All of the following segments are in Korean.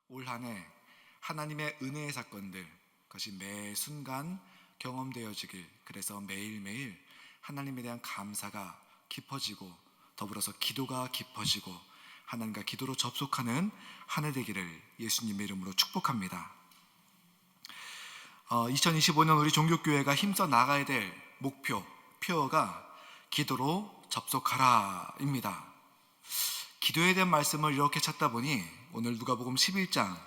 올 한 해 하나님의 은혜의 사건들, 그것이 매 순간 경험되어지길, 그래서 매일매일 하나님에 대한 감사가 깊어지고 더불어서 기도가 깊어지고 하나님과 기도로 접속하는 한 해 되기를 예수님의 이름으로 축복합니다. 2025년 우리 종교교회가 힘써 나가야 될 목표, 표어가 기도로 접속하라입니다. 기도에 대한 말씀을 이렇게 찾다 보니 오늘 누가복음 11장,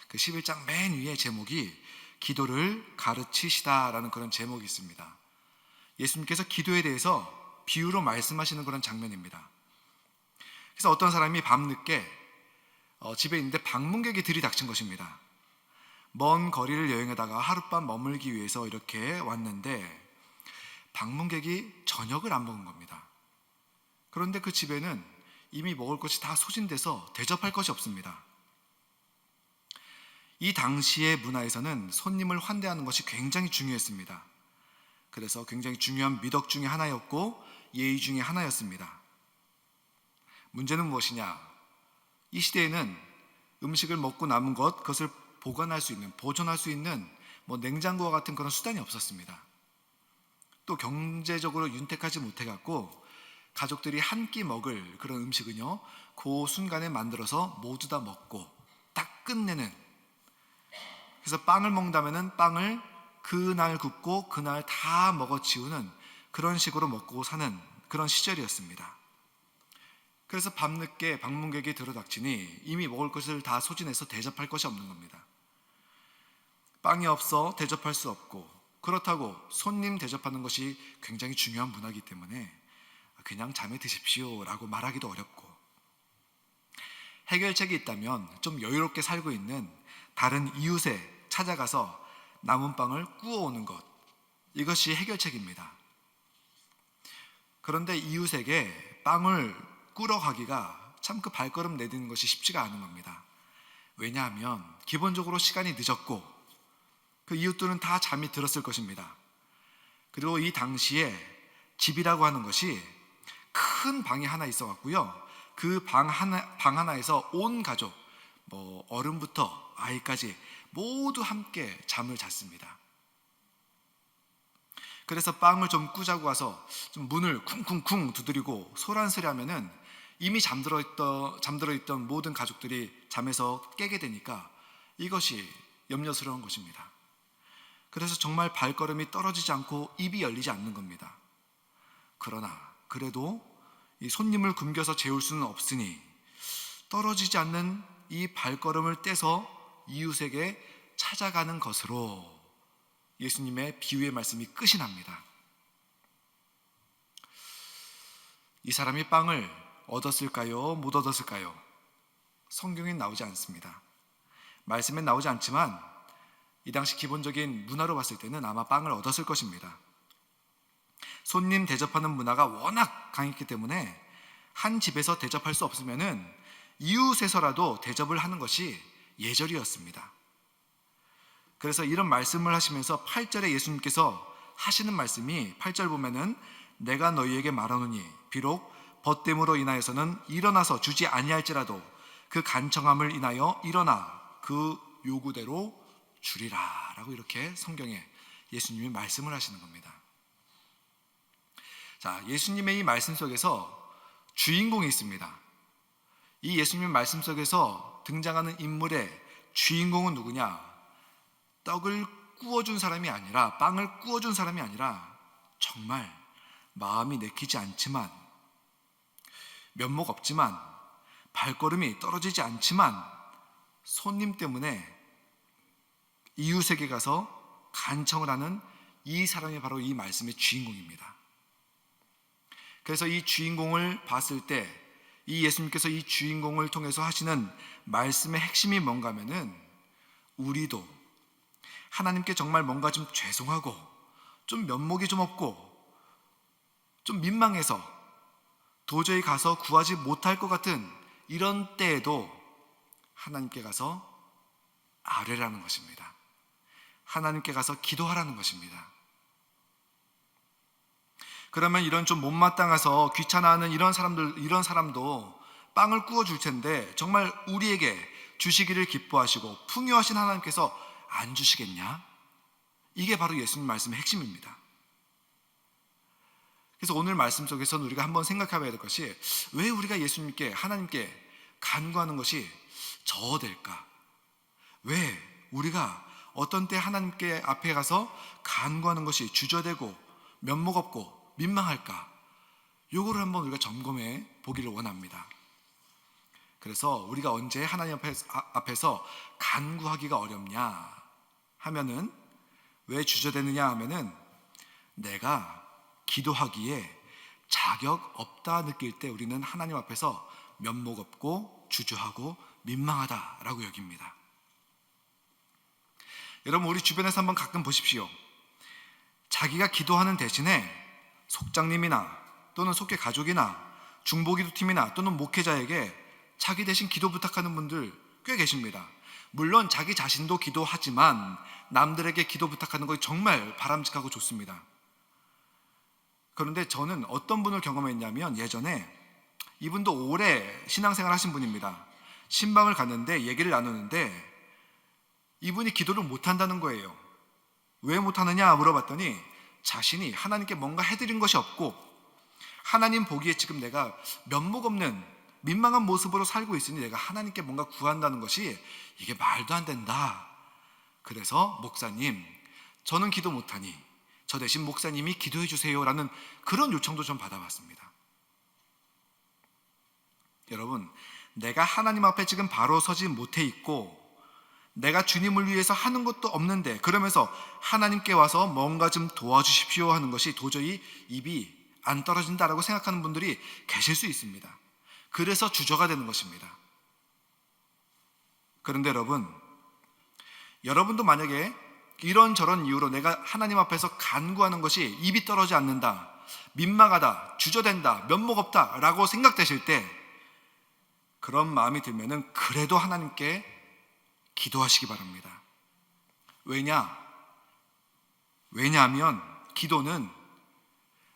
그 11장 맨 위에 제목이 기도를 가르치시다라는 그런 제목이 있습니다. 예수님께서 기도에 대해서 비유로 말씀하시는 그런 장면입니다. 그래서 어떤 사람이 밤늦게 집에 있는데 방문객이 들이닥친 것입니다. 먼 거리를 여행하다가 하룻밤 머물기 위해서 이렇게 왔는데 방문객이 저녁을 안 먹은 겁니다. 그런데 그 집에는 이미 먹을 것이 다 소진돼서 대접할 것이 없습니다. 이 당시의 문화에서는 손님을 환대하는 것이 굉장히 중요했습니다. 그래서 굉장히 중요한 미덕 중에 하나였고 예의 중에 하나였습니다. 문제는 무엇이냐? 이 시대에는 음식을 먹고 남은 그것을 보관할 수 있는, 보존할 수 있는 냉장고와 같은 그런 수단이 없었습니다. 또 경제적으로 윤택하지 못해갖고 가족들이 한 끼 먹을 그런 음식은요, 그 순간에 만들어서 모두 다 먹고 딱 끝내는, 그래서 빵을 먹는다면은 빵을 그날 굽고 그날 다 먹어치우는 그런 식으로 먹고 사는 그런 시절이었습니다. 그래서 밤늦게 방문객이 들어닥치니 이미 먹을 것을 다 소진해서 대접할 것이 없는 겁니다. 빵이 없어 대접할 수 없고, 그렇다고 손님 대접하는 것이 굉장히 중요한 문화이기 때문에 그냥 잠에 드십시오 라고 말하기도 어렵고, 해결책이 있다면 좀 여유롭게 살고 있는 다른 이웃에 찾아가서 남은 빵을 구워오는 것, 이것이 해결책입니다. 그런데 이웃에게 빵을 꾸러 가기가 참 그 발걸음 내딛는 것이 쉽지가 않은 겁니다. 왜냐하면 기본적으로 시간이 늦었고 그 이웃들은 다 잠이 들었을 것입니다. 그리고 이 당시에 집이라고 하는 것이 큰 방이 하나 있어 갖고요, 그 방 하나에서 온 가족, 어른부터 아이까지 모두 함께 잠을 잤습니다. 그래서 빵을 좀 꾸자고 와서 좀 문을 쿵쿵쿵 두드리고 소란스레 하면은 이미 잠들어 있던 모든 가족들이 잠에서 깨게 되니까 이것이 염려스러운 것입니다. 그래서 정말 발걸음이 떨어지지 않고 입이 열리지 않는 겁니다. 그러나 그래도 이 손님을 굶겨서 재울 수는 없으니 떨어지지 않는 이 발걸음을 떼서 이웃에게 찾아가는 것으로 예수님의 비유의 말씀이 끝이 납니다. 이 사람이 빵을 얻었을까요? 못 얻었을까요? 성경에 나오지 않습니다. 말씀에 나오지 않지만 이 당시 기본적인 문화로 봤을 때는 아마 빵을 얻었을 것입니다. 손님 대접하는 문화가 워낙 강했기 때문에 한 집에서 대접할 수 없으면은 이웃에서라도 대접을 하는 것이 예절이었습니다. 그래서 이런 말씀을 하시면서 8절에 예수님께서 하시는 말씀이, 8절 보면은 내가 너희에게 말하노니 비록 벗됨으로 인하여서는 일어나서 주지 아니할지라도 그 간청함을 인하여 일어나 그 요구대로 주리라 라고 이렇게 성경에 예수님이 말씀을 하시는 겁니다. 자, 예수님의 이 말씀 속에서 주인공이 있습니다. 이 예수님 말씀 속에서 등장하는 인물의 주인공은 누구냐? 떡을 구워준 사람이 아니라, 빵을 구워준 사람이 아니라 정말 마음이 내키지 않지만, 면목 없지만, 발걸음이 떨어지지 않지만 손님 때문에 이웃에게 가서 간청을 하는 이 사람이 바로 이 말씀의 주인공입니다. 그래서 이 주인공을 봤을 때 이 예수님께서 이 주인공을 통해서 하시는 말씀의 핵심이 뭔가 하면은, 우리도 하나님께 정말 뭔가 좀 죄송하고 좀 면목이 좀 없고 좀 민망해서 도저히 가서 구하지 못할 것 같은 이런 때에도 하나님께 가서 아뢰라는 것입니다. 하나님께 가서 기도하라는 것입니다. 그러면 이런 좀 못마땅해서 귀찮아하는 이런 사람도 빵을 구워줄 텐데 정말 우리에게 주시기를 기뻐하시고 풍요하신 하나님께서 안 주시겠냐? 이게 바로 예수님 말씀의 핵심입니다. 그래서 오늘 말씀 속에서는 우리가 한번 생각해봐야 될 것이, 왜 우리가 예수님께, 하나님께 간구하는 것이 저어될까? 왜 우리가 어떤 때 하나님께 앞에 가서 간구하는 것이 주저되고 면목 없고 민망할까? 요거를 한번 우리가 점검해 보기를 원합니다. 그래서 우리가 언제 하나님 앞에서 간구하기가 어렵냐 하면은, 왜 주저되느냐 하면은, 내가 기도하기에 자격 없다 느낄 때 우리는 하나님 앞에서 면목 없고 주저하고 민망하다라고 여깁니다. 여러분, 우리 주변에서 한번 가끔 보십시오. 자기가 기도하는 대신에 속장님이나 또는 속계 가족이나 중보기도팀이나 또는 목회자에게 자기 대신 기도 부탁하는 분들 꽤 계십니다. 물론 자기 자신도 기도하지만 남들에게 기도 부탁하는 것이 정말 바람직하고 좋습니다. 그런데 저는 어떤 분을 경험했냐면, 예전에 이분도 오래 신앙생활 하신 분입니다. 신방을 갔는데 얘기를 나누는데 이분이 기도를 못한다는 거예요. 왜 못하느냐 물어봤더니 자신이 하나님께 뭔가 해드린 것이 없고, 하나님 보기에 지금 내가 면목 없는 민망한 모습으로 살고 있으니 내가 하나님께 뭔가 구한다는 것이 이게 말도 안 된다. 그래서 목사님, 저는 기도 못하니 저 대신 목사님이 기도해 주세요 라는 그런 요청도 좀 받아봤습니다. 여러분, 내가 하나님 앞에 지금 바로 서지 못해 있고 내가 주님을 위해서 하는 것도 없는데 그러면서 하나님께 와서 뭔가 좀 도와주십시오 하는 것이 도저히 입이 안 떨어진다라고 생각하는 분들이 계실 수 있습니다. 그래서 주저가 되는 것입니다. 그런데 여러분도 만약에 이런저런 이유로 내가 하나님 앞에서 간구하는 것이 입이 떨어지지 않는다, 민망하다, 주저된다, 면목 없다 라고 생각되실 때, 그런 마음이 들면은 그래도 하나님께 기도하시기 바랍니다. 왜냐하면 기도는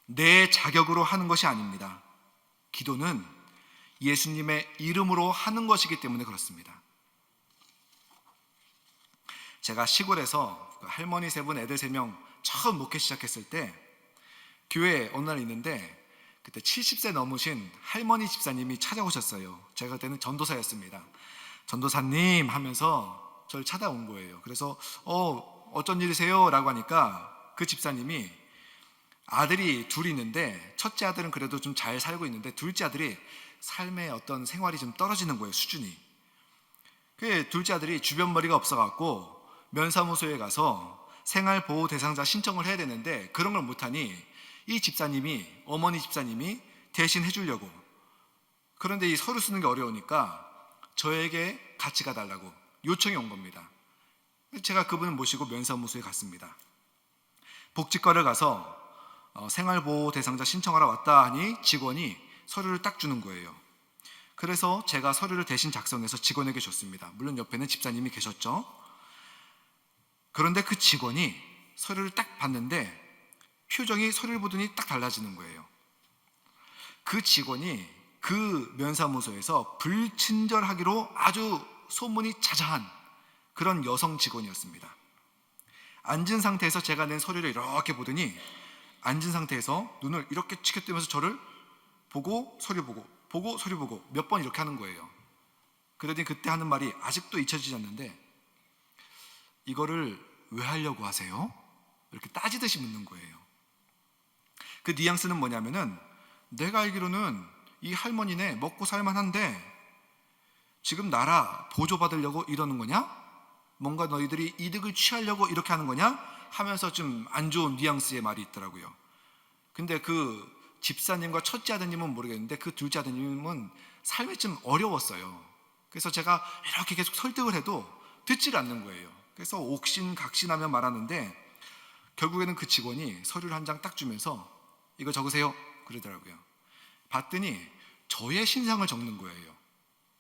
내 자격으로 하는 것이 아닙니다. 기도는 예수님의 이름으로 하는 것이기 때문에 그렇습니다. 제가 시골에서 할머니 3분, 애들 3명 처음 목회 시작했을 때 교회에 어느 날 있는데, 그때 70세 넘으신 할머니 집사님이 찾아오셨어요. 제가 그때는 전도사였습니다. 전도사님 하면서 저를 찾아온 거예요. 그래서 어쩐 일이세요? 라고 하니까 그 집사님이 아들이 둘이 있는데, 첫째 아들은 그래도 좀 잘 살고 있는데 둘째 아들이 삶의 어떤 생활이 좀 떨어지는 거예요, 수준이. 그 둘째 아들이 주변머리가 없어갖고 면사무소에 가서 생활보호 대상자 신청을 해야 되는데 그런 걸 못하니 이 집사님이, 어머니 집사님이 대신 해주려고, 그런데 이 서류 쓰는 게 어려우니까 저에게 같이 가달라고 요청이 온 겁니다. 제가 그분을 모시고 면사무소에 갔습니다. 복지과를 가서 생활보호 대상자 신청하러 왔다 하니 직원이 서류를 딱 주는 거예요. 그래서 제가 서류를 대신 작성해서 직원에게 줬습니다. 물론 옆에는 집사님이 계셨죠. 그런데 그 직원이 서류를 딱 봤는데 표정이 서류를 보더니 딱 달라지는 거예요. 그 직원이 그 면사무소에서 불친절하기로 아주 소문이 자자한 그런 여성 직원이었습니다. 앉은 상태에서 제가 낸 서류를 이렇게 보더니 앉은 상태에서 눈을 이렇게 치켜뜨면서 저를 보고 서류 보고 서류 보고 몇 번 이렇게 하는 거예요. 그러더니 그때 하는 말이 아직도 잊혀지지 않는데, 이거를 왜 하려고 하세요? 이렇게 따지듯이 묻는 거예요. 그 뉘앙스는 뭐냐면은, 내가 알기로는 이 할머니네 먹고 살만한데 지금 나라 보조받으려고 이러는 거냐? 뭔가 너희들이 이득을 취하려고 이렇게 하는 거냐? 하면서 좀 안 좋은 뉘앙스의 말이 있더라고요. 근데 그 집사님과 첫째 아드님은 모르겠는데 그 둘째 아드님은 삶이 좀 어려웠어요. 그래서 제가 이렇게 계속 설득을 해도 듣질 않는 거예요. 그래서 옥신각신하며 말하는데 결국에는 그 직원이 서류를 한 장 딱 주면서 이거 적으세요 그러더라고요. 봤더니 저의 신상을 적는 거예요.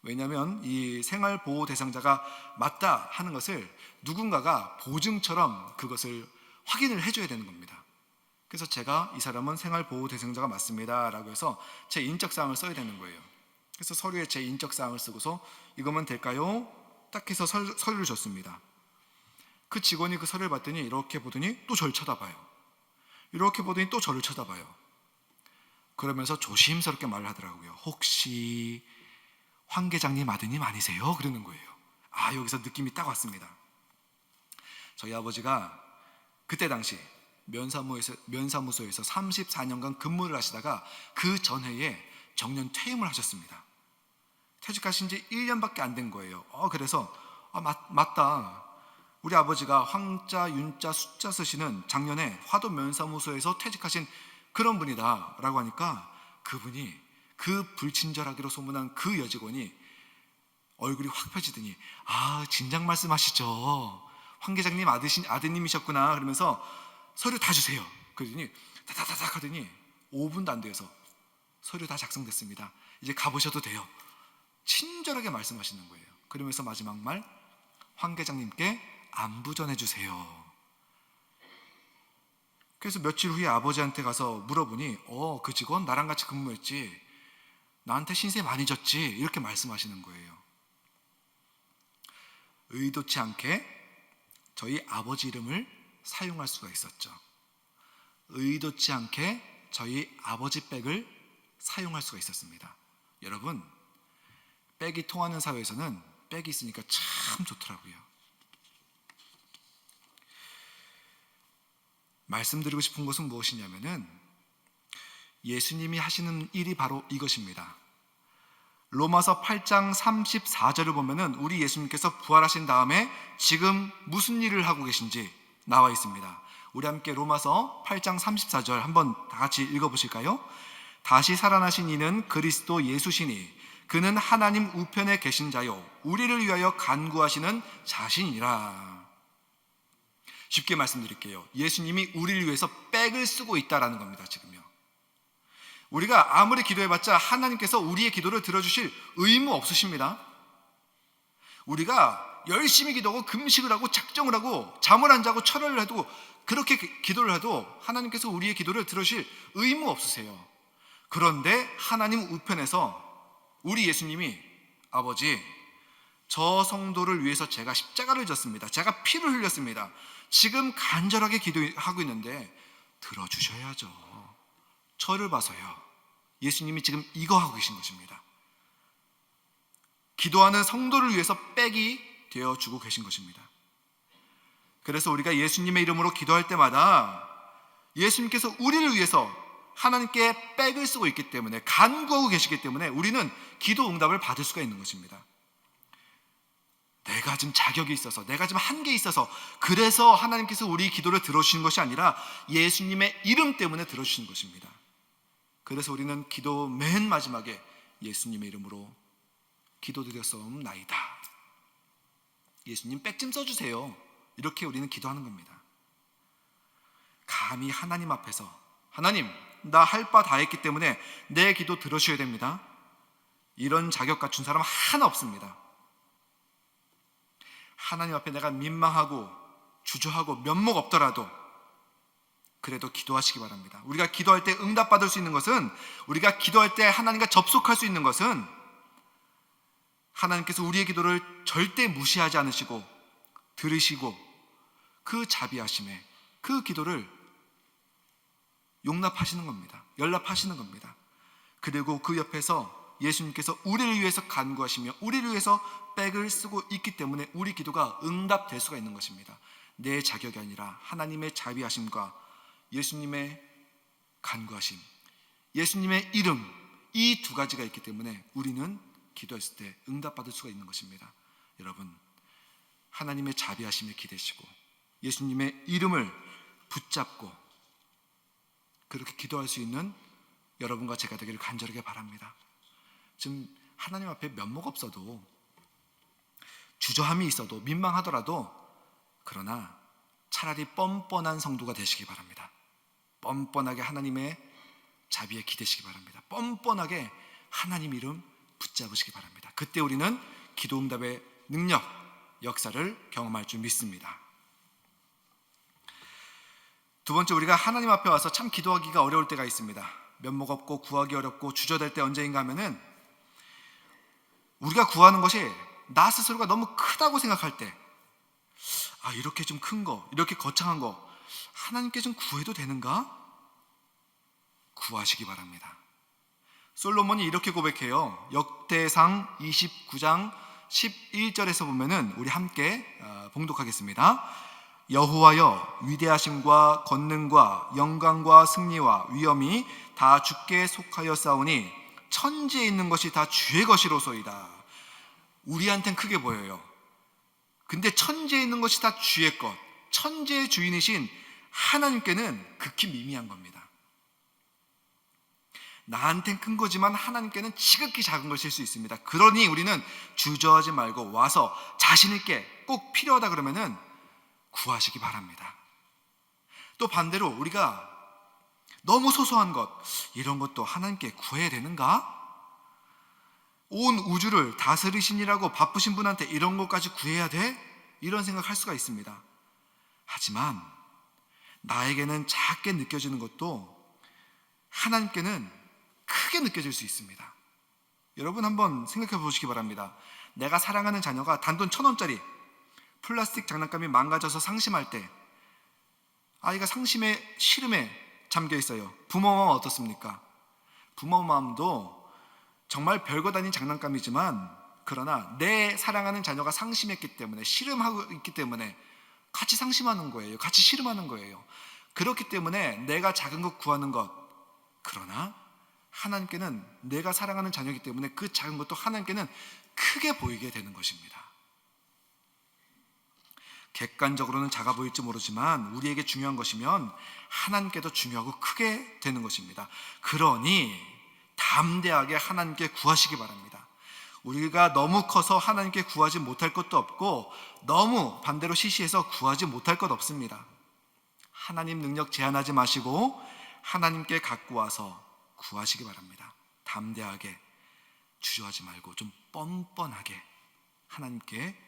왜냐하면 이 생활보호 대상자가 맞다 하는 것을 누군가가 보증처럼 그것을 확인을 해줘야 되는 겁니다. 그래서 제가 이 사람은 생활보호 대상자가 맞습니다 라고 해서 제 인적사항을 써야 되는 거예요. 그래서 서류에 제 인적사항을 쓰고서 이거면 될까요? 딱 해서 서류를 줬습니다. 그 직원이 그 서류를 봤더니 이렇게 보더니 또 저를 쳐다봐요. 이렇게 보더니 또 저를 쳐다봐요. 그러면서 조심스럽게 말을 하더라고요. 혹시 황 계장님 아드님 아니세요? 그러는 거예요. 여기서 느낌이 딱 왔습니다. 저희 아버지가 그때 당시 면사무소에서 34년간 근무를 하시다가 그 전해에 정년 퇴임을 하셨습니다. 퇴직하신 지 1년밖에 안 된 거예요. 그래서 맞다. 우리 아버지가 황자, 윤자, 숫자 쓰시는 작년에 화도 면사무소에서 퇴직하신 그런 분이다 라고 하니까 그분이 그 불친절하기로 소문난 그 여직원이 얼굴이 확 펴지더니 진작 말씀하시죠. 황 계장님 아드님이셨구나. 그러면서 서류 다 주세요. 그러더니 다다다닥 하더니 5분도 안 돼서 서류 다 작성됐습니다. 이제 가보셔도 돼요. 친절하게 말씀하시는 거예요. 그러면서 마지막 말, 황 계장님께 안부 전해주세요. 그래서 며칠 후에 아버지한테 가서 물어보니 그 직원 나랑 같이 근무했지, 나한테 신세 많이 졌지, 이렇게 말씀하시는 거예요. 의도치 않게 저희 아버지 이름을 사용할 수가 있었죠. 의도치 않게 저희 아버지 백을 사용할 수가 있었습니다. 여러분, 백이 통하는 사회에서는 백이 있으니까 참 좋더라고요. 말씀드리고 싶은 것은 무엇이냐면은 예수님이 하시는 일이 바로 이것입니다. 로마서 8장 34절을 보면은 우리 예수님께서 부활하신 다음에 지금 무슨 일을 하고 계신지 나와 있습니다. 우리 함께 로마서 8장 34절 한번 다 같이 읽어보실까요? 다시 살아나신 이는 그리스도 예수시니 그는 하나님 우편에 계신 자요 우리를 위하여 간구하시는 자신이라. 쉽게 말씀드릴게요. 예수님이 우리를 위해서 백을 쓰고 있다라는 겁니다. 지금요. 우리가 아무리 기도해봤자 하나님께서 우리의 기도를 들어주실 의무 없으십니다. 우리가 열심히 기도하고 금식을 하고 작정을 하고 잠을 안 자고 철회를 해도 그렇게 기도를 해도 하나님께서 우리의 기도를 들어주실 의무 없으세요. 그런데 하나님 우편에서 우리 예수님이 아버지, 저 성도를 위해서 제가 십자가를 졌습니다. 제가 피를 흘렸습니다. 지금 간절하게 기도하고 있는데 들어주셔야죠. 저를 봐서요. 예수님이 지금 이거 하고 계신 것입니다. 기도하는 성도를 위해서 백이 되어주고 계신 것입니다. 그래서 우리가 예수님의 이름으로 기도할 때마다 예수님께서 우리를 위해서 하나님께 백을 쓰고 있기 때문에, 간구하고 계시기 때문에 우리는 기도 응답을 받을 수가 있는 것입니다. 내가 지금 자격이 있어서, 내가 지금 한계에 있어서 그래서 하나님께서 우리 기도를 들어주시는 것이 아니라 예수님의 이름 때문에 들어주시는 것입니다. 그래서 우리는 기도 맨 마지막에 예수님의 이름으로 기도드렸사옵나이다. 예수님 백 좀 써주세요. 이렇게 우리는 기도하는 겁니다. 감히 하나님 앞에서 하나님, 나 할 바 다 했기 때문에 내 기도 들어주셔야 됩니다. 이런 자격 갖춘 사람 하나 없습니다. 하나님 앞에 내가 민망하고 주저하고 면목 없더라도 그래도 기도하시기 바랍니다. 우리가 기도할 때 응답받을 수 있는 것은, 우리가 기도할 때 하나님과 접속할 수 있는 것은 하나님께서 우리의 기도를 절대 무시하지 않으시고 들으시고 그 자비하심에 그 기도를 용납하시는 겁니다. 연락하시는 겁니다. 그리고 그 옆에서 예수님께서 우리를 위해서 간구하시며 우리를 위해서 백을 쓰고 있기 때문에 우리 기도가 응답될 수가 있는 것입니다. 내 자격이 아니라 하나님의 자비하심과 예수님의 간구하심, 예수님의 이름, 이 두 가지가 있기 때문에 우리는 기도했을 때 응답받을 수가 있는 것입니다. 여러분, 하나님의 자비하심에 기대시고 예수님의 이름을 붙잡고 그렇게 기도할 수 있는 여러분과 제가 되기를 간절하게 바랍니다. 지금 하나님 앞에 면목 없어도, 주저함이 있어도, 민망하더라도, 그러나 차라리 뻔뻔한 성도가 되시기 바랍니다. 뻔뻔하게 하나님의 자비에 기대시기 바랍니다. 뻔뻔하게 하나님 이름 붙잡으시기 바랍니다. 그때 우리는 기도 응답의 능력, 역사를 경험할 줄 믿습니다. 두 번째, 우리가 하나님 앞에 와서 참 기도하기가 어려울 때가 있습니다. 면목 없고 구하기 어렵고 주저될 때 언제인가 하면은 우리가 구하는 것이 나 스스로가 너무 크다고 생각할 때, 이렇게 좀 큰 거, 이렇게 거창한 거 하나님께 좀 구해도 되는가? 구하시기 바랍니다. 솔로몬이 이렇게 고백해요. 역대상 29장 11절에서 보면은 우리 함께 봉독하겠습니다. 여호와여, 위대하심과 권능과 영광과 승리와 위엄이 다 주께 속하여 싸우니 천지에 있는 것이 다 주의 것이로소이다. 우리한텐 크게 보여요. 근데 천지에 있는 것이 다 주의 것, 천지의 주인이신 하나님께는 극히 미미한 겁니다. 나한텐 큰 거지만 하나님께는 지극히 작은 것일 수 있습니다. 그러니 우리는 주저하지 말고 와서 자신 있게 꼭 필요하다 그러면은 구하시기 바랍니다. 또 반대로 우리가 너무 소소한 것, 이런 것도 하나님께 구해야 되는가? 온 우주를 다스리시니라고 바쁘신 분한테 이런 것까지 구해야 돼? 이런 생각할 수가 있습니다. 하지만 나에게는 작게 느껴지는 것도 하나님께는 크게 느껴질 수 있습니다. 여러분 한번 생각해 보시기 바랍니다. 내가 사랑하는 자녀가 단돈 1,000원짜리 플라스틱 장난감이 망가져서 상심할 때, 아이가 상심에 시름에 잠겨 있어요. 부모 마음 어떻습니까? 부모 마음도 정말 별것 아닌 장난감이지만, 그러나 내 사랑하는 자녀가 상심했기 때문에, 시름하고 있기 때문에 같이 상심하는 거예요. 같이 시름하는 거예요. 그렇기 때문에 내가 작은 것 구하는 것, 그러나 하나님께는 내가 사랑하는 자녀이기 때문에 그 작은 것도 하나님께는 크게 보이게 되는 것입니다. 객관적으로는 작아 보일지 모르지만 우리에게 중요한 것이면 하나님께도 중요하고 크게 되는 것입니다. 그러니 담대하게 하나님께 구하시기 바랍니다. 우리가 너무 커서 하나님께 구하지 못할 것도 없고, 너무 반대로 시시해서 구하지 못할 것 없습니다. 하나님 능력 제한하지 마시고 하나님께 갖고 와서 구하시기 바랍니다. 담대하게, 주저하지 말고 좀 뻔뻔하게 하나님께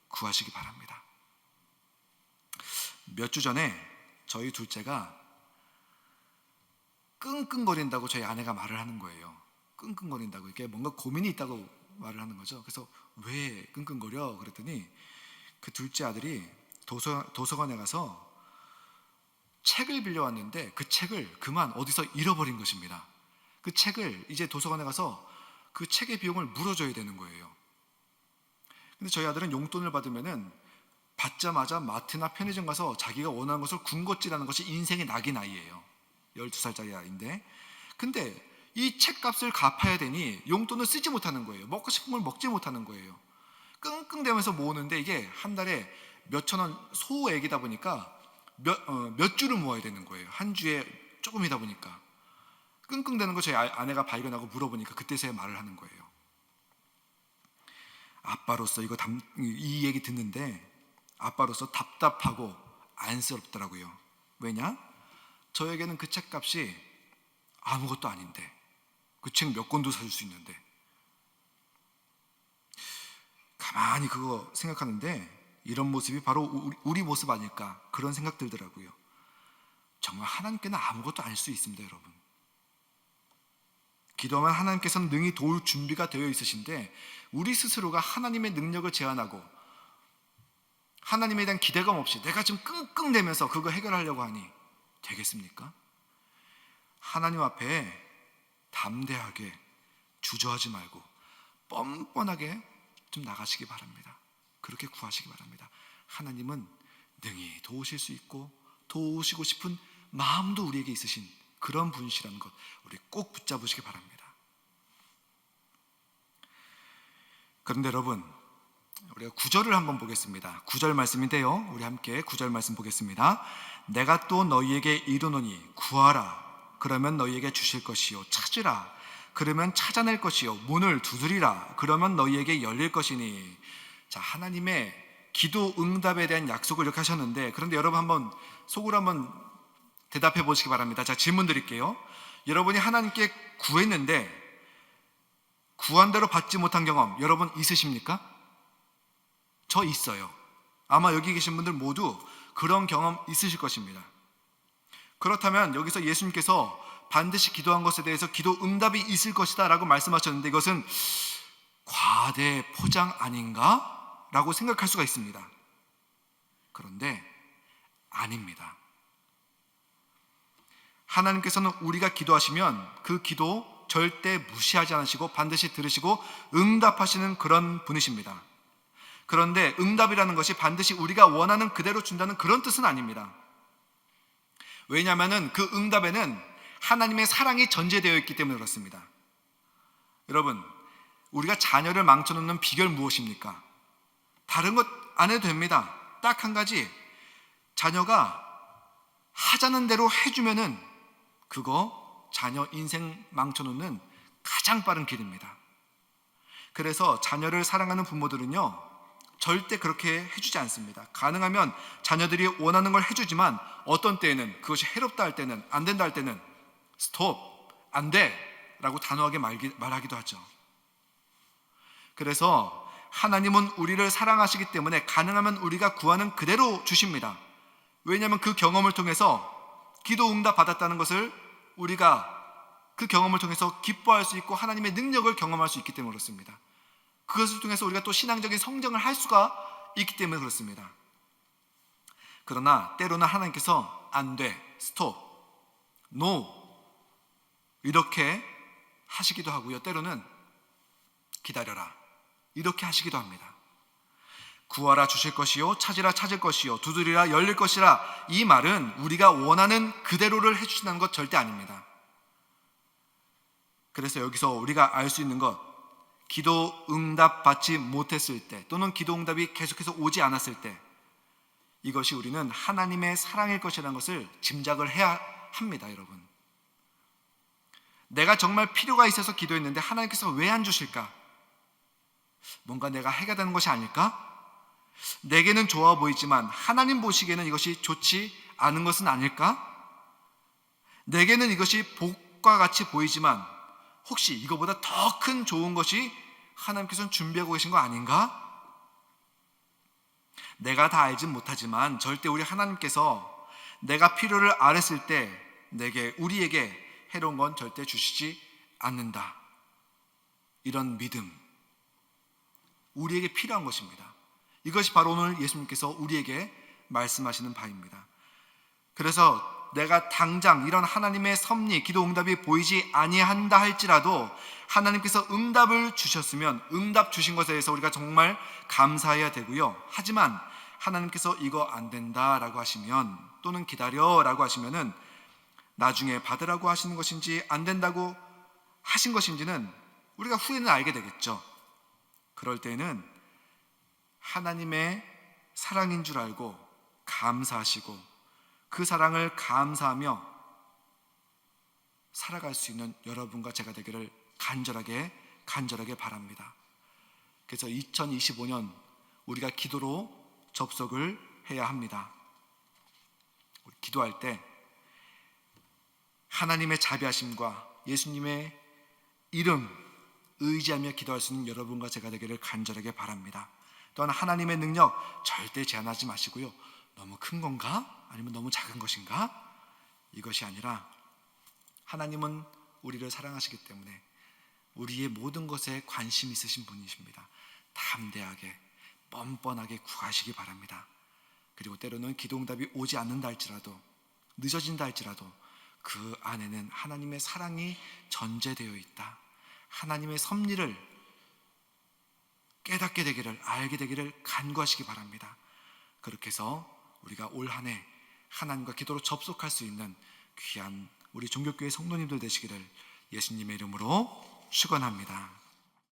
구하시기 바랍니다. 몇 주 전에 저희 둘째가 끙끙거린다고 저희 아내가 말을 하는 거예요. 끙끙거린다고, 이게 뭔가 고민이 있다고 말을 하는 거죠. 그래서 왜 끙끙거려? 그랬더니 그 둘째 아들이 도서관에 가서 책을 빌려왔는데 그 책을 그만 어디서 잃어버린 것입니다. 그 책을 이제 도서관에 가서 그 책의 비용을 물어줘야 되는 거예요. 근데 저희 아들은 용돈을 받으면은 받자마자 마트나 편의점 가서 자기가 원하는 것을 군것질하는 것이 인생의 낙인 아이예요. 12살짜리 아이인데, 근데 이 책값을 갚아야 되니 용돈을 쓰지 못하는 거예요. 먹고 싶은 걸 먹지 못하는 거예요. 끙끙대면서 모으는데 이게 한 달에 몇천 원 소액이다 보니까 몇 주를 모아야 되는 거예요. 한 주에 조금이다 보니까. 끙끙대는 거 저희 아내가 발견하고 물어보니까 그때서야 말을 하는 거예요. 아빠로서 이 얘기 듣는데 아빠로서 답답하고 안쓰럽더라고요. 왜냐? 저에게는 그 책값이 아무것도 아닌데, 그 책 몇 권도 사줄 수 있는데. 가만히 그거 생각하는데 이런 모습이 바로 우리 모습 아닐까, 그런 생각 들더라고요. 정말 하나님께는 아무것도 아닐 수 있습니다, 여러분. 기도하면 하나님께서는 능히 도울 준비가 되어 있으신데, 우리 스스로가 하나님의 능력을 제한하고 하나님에 대한 기대감 없이 내가 지금 끙끙대면서 그거 해결하려고 하니 되겠습니까? 하나님 앞에 담대하게, 주저하지 말고 뻔뻔하게 좀 나가시기 바랍니다. 그렇게 구하시기 바랍니다. 하나님은 능히 도우실 수 있고 도우시고 싶은 마음도 우리에게 있으신 그런 분이시라는 것, 우리 꼭 붙잡으시기 바랍니다. 그런데 여러분, 우리가 9절을 한번 보겠습니다. 9절 말씀인데요, 우리 함께 9절 말씀 보겠습니다. 내가 또 너희에게 이르노니 구하라, 그러면 너희에게 주실 것이요, 찾으라, 그러면 찾아낼 것이요, 문을 두드리라, 그러면 너희에게 열릴 것이니. 자, 하나님의 기도 응답에 대한 약속을 이렇게 하셨는데, 그런데 여러분 한번 속으로 한번 대답해 보시기 바랍니다. 자, 질문 드릴게요. 여러분이 하나님께 구했는데 구한 대로 받지 못한 경험 여러분 있으십니까? 저 있어요. 아마 여기 계신 분들 모두 그런 경험 있으실 것입니다. 그렇다면 여기서 예수님께서 반드시 기도한 것에 대해서 기도 응답이 있을 것이다 라고 말씀하셨는데, 이것은 과대 포장 아닌가? 라고 생각할 수가 있습니다. 그런데 아닙니다. 하나님께서는 우리가 기도하시면 그 기도 절대 무시하지 않으시고 반드시 들으시고 응답하시는 그런 분이십니다. 그런데 응답이라는 것이 반드시 우리가 원하는 그대로 준다는 그런 뜻은 아닙니다. 왜냐하면 그 응답에는 하나님의 사랑이 전제되어 있기 때문에 그렇습니다. 여러분, 우리가 자녀를 망쳐놓는 비결 무엇입니까? 다른 것 안 해도 됩니다. 딱 한 가지, 자녀가 하자는 대로 해주면은 그거 자녀 인생 망쳐놓는 가장 빠른 길입니다. 그래서 자녀를 사랑하는 부모들은요, 절대 그렇게 해주지 않습니다. 가능하면 자녀들이 원하는 걸 해주지만 어떤 때에는 그것이 해롭다 할 때는, 안 된다 할 때는 스톱, 안 돼 라고 단호하게 말하기도 하죠. 그래서 하나님은 우리를 사랑하시기 때문에 가능하면 우리가 구하는 그대로 주십니다. 왜냐하면 그 경험을 통해서 기도 응답 받았다는 것을 우리가 그 경험을 통해서 기뻐할 수 있고 하나님의 능력을 경험할 수 있기 때문에 그렇습니다. 그것을 통해서 우리가 또 신앙적인 성장을 할 수가 있기 때문에 그렇습니다. 그러나 때로는 하나님께서 안 돼, 스톱, 노 이렇게 하시기도 하고요. 때로는 기다려라 이렇게 하시기도 합니다. 구하라 주실 것이요, 찾으라 찾을 것이요, 두드리라 열릴 것이라. 이 말은 우리가 원하는 그대로를 해주신다는 것 절대 아닙니다. 그래서 여기서 우리가 알 수 있는 것, 기도 응답 받지 못했을 때 또는 기도 응답이 계속해서 오지 않았을 때 이것이 우리는 하나님의 사랑일 것이라는 것을 짐작을 해야 합니다. 여러분, 내가 정말 필요가 있어서 기도했는데 하나님께서 왜 안 주실까? 뭔가 내가 해결되는 것이 아닐까? 내게는 좋아 보이지만 하나님 보시기에는 이것이 좋지 않은 것은 아닐까? 내게는 이것이 복과 같이 보이지만 혹시 이거보다 더 큰 좋은 것이 하나님께서는 준비하고 계신 거 아닌가? 내가 다 알진 못하지만 절대 우리 하나님께서 내가 필요를 아랬을 때 우리에게 해로운 건 절대 주시지 않는다. 이런 믿음, 우리에게 필요한 것입니다. 이것이 바로 오늘 예수님께서 우리에게 말씀하시는 바입니다. 그래서 내가 당장 이런 하나님의 섭리, 기도 응답이 보이지 아니한다 할지라도 하나님께서 응답을 주셨으면 응답 주신 것에 대해서 우리가 정말 감사해야 되고요. 하지만 하나님께서 이거 안 된다라고 하시면 또는 기다려라고 하시면은 나중에 받으라고 하시는 것인지 안 된다고 하신 것인지는 우리가 후에는 알게 되겠죠. 그럴 때는 하나님의 사랑인 줄 알고 감사하시고 그 사랑을 감사하며 살아갈 수 있는 여러분과 제가 되기를 간절하게 바랍니다. 그래서 2025년 우리가 기도로 접속을 해야 합니다. 우리 기도할 때 하나님의 자비하심과 예수님의 이름 의지하며 기도할 수 있는 여러분과 제가 되기를 간절하게 바랍니다. 또한 하나님의 능력 절대 제한하지 마시고요. 너무 큰 건가? 아니면 너무 작은 것인가? 이것이 아니라 하나님은 우리를 사랑하시기 때문에 우리의 모든 것에 관심 있으신 분이십니다. 담대하게 뻔뻔하게 구하시기 바랍니다. 그리고 때로는 기도응답이 오지 않는다 할지라도 늦어진다 할지라도 그 안에는 하나님의 사랑이 전제되어 있다. 하나님의 섭리를 깨닫게 되기를, 알게 되기를 간구하시기 바랍니다. 그렇게 해서 우리가 올 한 해 하나님과 기도로 접속할 수 있는 귀한 우리 종교교회 성도님들 되시기를 예수님의 이름으로 축원합니다.